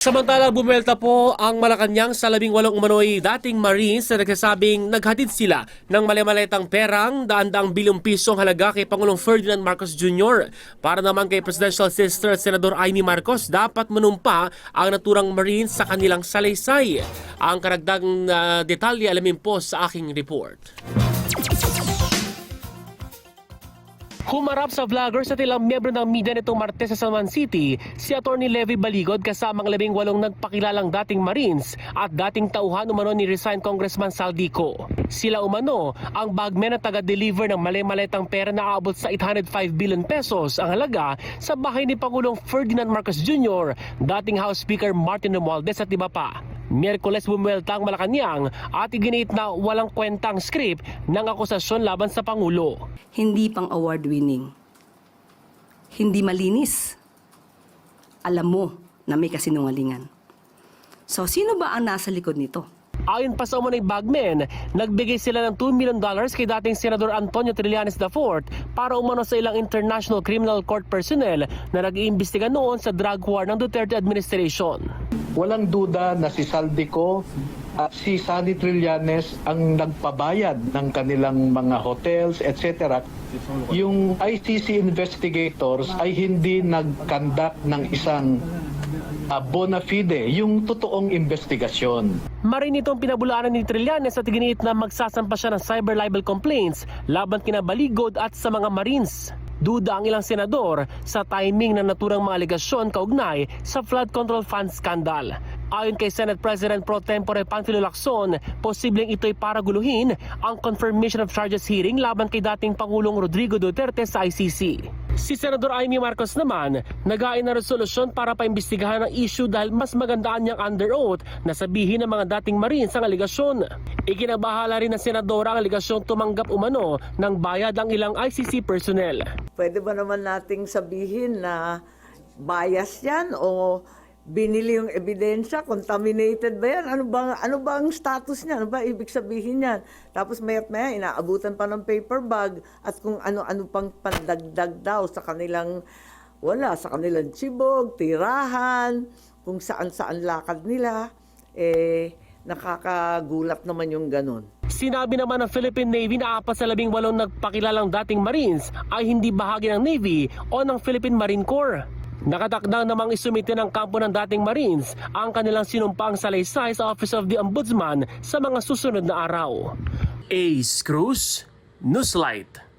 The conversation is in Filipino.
Samantala, bumelta po ang Malacanang sa 18 umano'y dating Marines na nagsasabing naghatid sila ng mali-maletang perang daan-daang bilyong pisong halaga kay Pangulong Ferdinand Marcos Jr. Para naman kay Presidential Sister Senador Amy Marcos, dapat manumpa ang naturang Marines sa kanilang salaysay. Ang karagdagang detalye alamin po sa aking report. Humarap sa vloggers at ilang miyembro ng media nitong Martes sa San Juan City si Atty. Levy Baligod kasamang 18 nagpakilalang dating Marines at dating tauhan umano ni resigned Congressman Saldico. Sila umano ang bagmen na taga-deliver ng mali-maletang pera na aabot sa 805 billion pesos ang halaga sa bahay ni Pangulong Ferdinand Marcos Jr., dating House Speaker Martin Romualdez at iba pa. Miyerkules bumuelta ang Malacanang at iginit na walang kwentang script ng akusasyon laban sa Pangulo. Hindi pang award-winning. Hindi malinis. Alam mo na may kasinungalingan. So, sino ba ang nasa likod nito? Ayon pa sa umunay bagmen, nagbigay sila ng $2 million kay dating Senador Antonio Trillanes IV para umano sa ilang International Criminal Court personnel na nag-iimbestiga noon sa drug war ng Duterte administration. Walang duda na si Saldico at si Sunny Trillanes ang nagpabayad ng kanilang mga hotels, etc. Yung ICC investigators ay hindi nag-conduct ng isang bona fide, yung totoong investigasyon. Marin itong pinabulaanan ni Trillanes at iginiit na magsasampa siya ng cyber libel complaints laban kina Baligod at sa mga Marines. Duda ang ilang senador sa timing ng naturang mga alegasyon kaugnay sa flood control fund scandal. Ayon kay Senate President Pro Tempore Panfilo Lacson, posibleng ito'y para guluhin ang confirmation of charges hearing laban kay dating Pangulong Rodrigo Duterte sa ICC. Si Senador Amy Marcos naman, nag-ain na resolusyon para paimbestigahan ang issue dahil mas magandaan niyang under oath na sabihin ng mga dating Marines ang alegasyon. Ikinabahala rin ng senadora ang alegasyong tumanggap umano ng bayad ang ilang ICC personnel. Pwede ba naman nating sabihin na bias yan o binili yung ebidensya, contaminated ba yan? Ano ba ang status niya? Ano ba ibig sabihin yan? Tapos mayat-maya, inaabutan pa ng paper bag at kung ano-ano pang pandagdag daw sa kanilang, sa kanilang chibog, tirahan, kung saan-saan lakad nila, nakakagulat naman yung ganun. Sinabi naman ng Philippine Navy na 4 sa 18 nagpakilalang dating Marines ay hindi bahagi ng Navy o ng Philippine Marine Corps. Nakatakdang namang isumite ng kampo ng dating Marines ang kanilang sinumpang salaysay sa Office of the Ombudsman sa mga susunod na araw. Ace Cruz, Newslight.